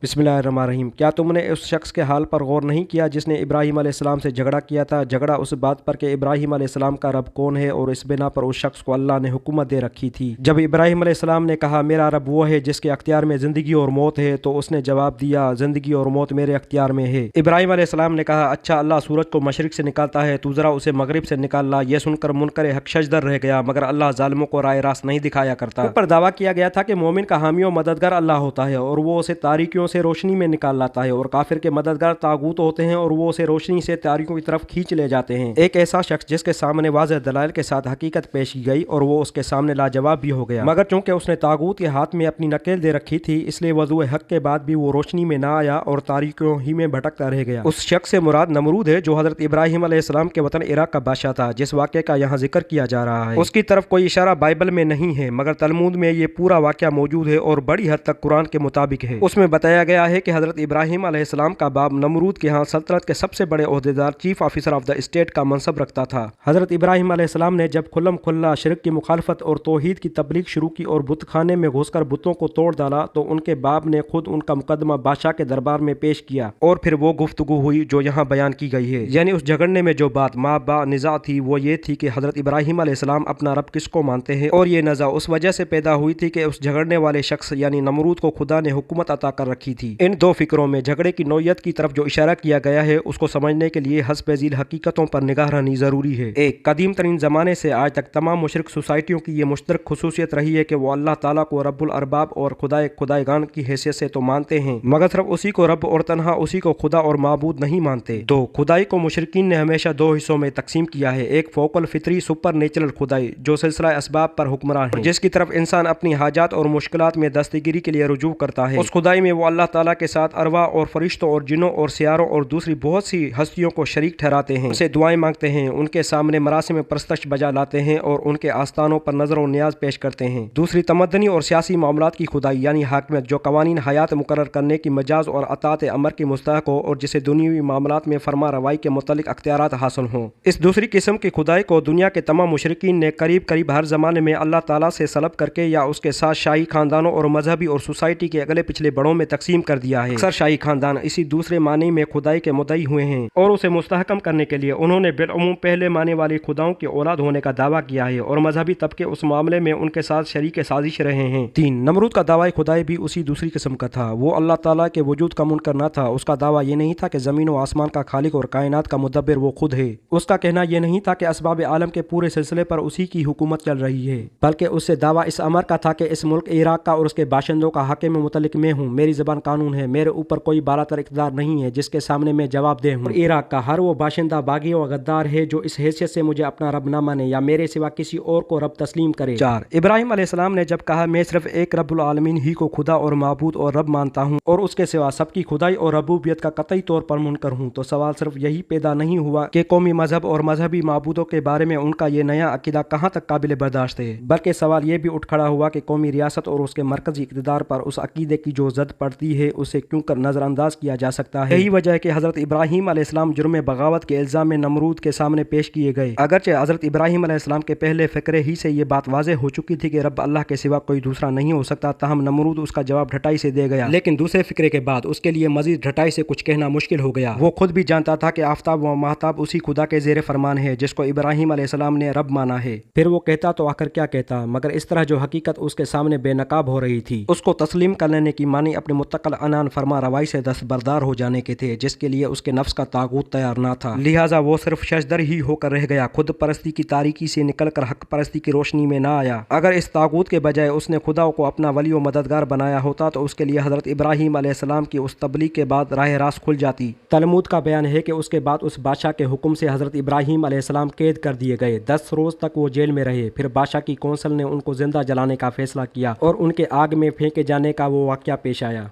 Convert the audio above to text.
बिस्मिल्लाहिर्रहमानिर्रहीम। क्या तुमने उस शख्स के हाल पर गौर नहीं किया जिसने इब्राहीम अलैहिस्सलाम से झगड़ा किया था? झगड़ा उस बात पर कि इब्राहीम अलैहिस्सलाम का रब कौन है, और इस बिना पर उस शख्स को अल्लाह ने हुकूमत दे रखी थी। जब इब्राहीम अलैहिस्सलाम ने कहा मेरा रब वो है जिसके अख्तियार में ज़िंदगी और मौत है, तो उसने जवाब दिया ज़िंदगी और मौत मेरे अख्तियार में है। इब्राहीम अलैहिस्सलाम ने कहा अच्छा, अल्लाह सूरज को मशरिक से निकालता है, तू ज़रा उसे मगरिब से निकाल ला। यह सुनकर मुनकर हक शजदर रह गया, मगर अल्लाह जालिमों को राय रास्त नहीं दिखाया करता। ऊपर दावा किया गया था कि मोमिन का हामी और मददगार अल्लाह होता है और वो उसे तारीकियों से रोशनी में निकाल लाता है, और काफिर के मददगार तागूत होते हैं और वो उसे रोशनी से तारीकों की तरफ खींच ले जाते हैं। एक ऐसा शख्स जिसके सामने वाज़ेह दलाइल के साथ हकीकत पेश की गई और वो उसके सामने लाजवाब भी हो गया, मगर चूंकि उसने तागूत के हाथ में अपनी नकेल दे रखी थी, इसलिए वज़ू हक के बाद भी वो रोशनी में ना आया और तारीकों ही में भटकता रह गया। उस शख्स से मुराद नमरूद है जो हजरत इब्राहीम अलैहिस्सलाम के वतन इराक का बादशाह था, जिस वाक़े का यहाँ जिक्र किया जा रहा है। उसकी तरफ कोई इशारा बाइबल में नहीं है, मगर तलमूद में ये पूरा वाक़या मौजूद है और बड़ी हद तक कुरान के मुताबिक है। उसमें बताया गया है कि हजरत इब्राहीम अलैहिस्सलाम का बाप नमरूद के यहाँ सल्तनत के सबसे बड़े ओहदेदार chief officer of the state का मनसब रखता था। हजरत इब्राहीम अलैहिस्सलाम ने जब खुल्लम खुल्ला शिरक की मुखालफत और तौहीद की तबलीग शुरू की और बुत खाने में घुसकर बुतों को तोड़ डाला, तो उनके बाप ने खुद उनका मुकदमा बादशाह के दरबार में पेश किया और फिर वो गुफ्तगू हुई जो यहाँ बयान की गई है। यानी उस झगड़ने में जो बात माँ बा निज़ा थी वो ये थी कि हजरत इब्राहीम अलैहिस्सलाम अपना रब किसको मानते हैं, और ये नज़ा उस वजह से पैदा हुई थी कि उस झगड़ने वाले शख्स यानी नमरूद को खुदा ने हुकूमत अता कर रखी थी। इन दो फिक्रों में झगड़े की नौयत की तरफ जो इशारा किया गया है उसको समझने के लिए हस्ब झील हकीकतों पर निगाह रखनी जरूरी है। एक, कदीम तरीन जमाने से आज तक तमाम मुशरिक सोसाइटियों की ये मुश्तरक खुसूसियत रही है कि वो अल्लाह ताला को रब्बुल अरबाब और खुदाएगान की हैसियत से तो मानते हैं, मगर सिर्फ उसी को रब और तन्हा उसी को खुदा और माबूद नहीं मानते। दो, खुदाई को मुशरिकीन ने हमेशा दो हिस्सों में तकसीम किया है। एक फोकल फितरी सुपर नेचुरल खुदाई जो सिलसिला असबाब पर हुक्मरान है, जिसकी तरफ इंसान अपनी हाजात और मुश्किलात में दस्तगिरी के लिए रुजू करता है। उस खुदाई में वो अल्लाह ताला के साथ अरवा और फरिश्तों और जिनों और सियारों और दूसरी बहुत सी हस्तियों को शरीक ठहराते हैं, उनसे दुआएं मांगते हैं, उनके सामने मरासिम परस्तश बजा लाते हैं और उनके आस्थानों पर नजर और न्याज पेश करते हैं। दूसरी, तमद्दनी और सियासी मामलात की खुदाई यानी हाकमियत जो कवानीन हयात मुकर्रर करने की मजाज और अतात अमर की मुस्तहक हो और जिसे दुनियावी मामलात में फरमा रवाई के मुतल्लिक अख्तियारात हासिल हों। इस दूसरी किस्म की खुदाई को दुनिया के तमाम मुशरिकीन ने करीब करीब हर जमाने में अल्लाह ताला से सलब करके या उसके साथ शाही खानदानों और मजहबी और सोसाइटी के अगले पिछले बड़ों में तकसीम कर दिया है। अक्सर शाही खानदान इसी दूसरे मानी में खुदाई के मुद्दई हुए हैं और उसे मुस्तहकम करने के लिए उन्होंने बिलअमूम पहले माने वाली खुदाओं की औलाद होने का दावा किया है और मजहबी तबके उस मामले में उनके साथ शरीक साजिश रहे हैं। तीन, नमरूद का दावा खुदाई भी उसी दूसरी किस्म का था। वो अल्लाह ताला के वजूद का मुनकर न था। उसका दावा ये नहीं था कि जमीन और आसमान का खालिक और कायनात का मुदब्बिर वो खुद है। उसका कहना यह नहीं था कि असबाब आलम के पूरे सिलसिले पर उसी की हुकूमत चल रही है, बल्कि उससे दावा इस अमर का था कि इस मुल्क इराक का और उसके बाशिंदों का हाकिम मुतल्लिक मैं हूँ, मेरी ज़बान कानून है, मेरे ऊपर कोई बालातर इक़्तिदार नहीं है जिसके सामने मैं जवाबदेह हूँ। इराक का हर वो बाशिंदा बागी और गद्दार है जो इस हैसियत से मुझे अपना रब न माने या मेरे सिवा किसी और को रब तस्लीम करे। चार, इब्राहीम अलैहिस्सलाम ने जब कहा मैं सिर्फ एक रब्बुल आलमीन ही को खुदा और माबूद और रब मानता हूँ और उसके सिवा सबकी खुदाई और रबूबियत का कतई तौर पर मुनकर हूँ, तो सवाल सिर्फ यही पैदा नहीं हुआ कि कौमी मजहब और मजहबी माबूदों के बारे में उनका ये नया अकीदा कहाँ तक काबिल बर्दाश्त है, बल्कि सवाल ये भी उठ खड़ा हुआ कि कौमी रियासत और उसके मरकजी इक़्तिदार पर उस अकीदे की जो जद पड़ती है उसे क्यों कर नजरअंदाज किया जा सकता है। यही वजह है कि हजरत इब्राहीम अलैहिस्सलाम जुर्म बगावत के इल्जाम में नमरूद के सामने पेश किए गए। अगरचे हजरत इब्राहीम अलैहिस्सलाम के पहले फिक्रे ही से ये बात वाज़ेह हो चुकी थी कि रब अल्लाह के सिवा कोई दूसरा नहीं हो सकता, तहम नमरूद उसका जवाब ढटाई से दे गया। लेकिन दूसरे फिक्रे के बाद उसके लिए मजीद ढटाई से कुछ कहना मुश्किल हो गया। वो खुद भी जानता था कि आफ्ताब व महताब उसी खुदा के जेर फरमान है जिसको इब्राहीम अलैहिस्सलाम ने रब माना है। फिर वो कहता तो आखिर क्या कहता, मगर इस तरह जो हकीकत उसके सामने बेनकाब हो रही थी उसको तस्लीम कर लेने की मानी अपने मुत्तकल अनान फरमा रवाई से दस्तबरदार हो जाने के थे, जिसके लिए उसके नफ्स का तागूत तैयार ना था। लिहाजा वो सिर्फ शजदर ही होकर रह गया, खुद परस्ती की तारीकी से निकलकर हक परस्ती की रोशनी में ना आया। अगर इस तागूत के बजाय उसने खुदा को अपना वली व मददगार बनाया होता तो उसके लिए हजरत इब्राहीम अलैहिस्सलाम की उस तबलीग के बाद राह रास्त खुल जाती। तलमूद का बयान है कि उसके बाद उस बादशाह के हुक्म से हजरत इब्राहीम अलैहिस्सलाम कैद कर दिए गए। 10 रोज तक वो जेल में रहे। फिर बादशाह की कौंसल ने उनको जिंदा जलाने का फैसला किया और उनके आग में फेंके जाने का वो वाक़या पेश आया।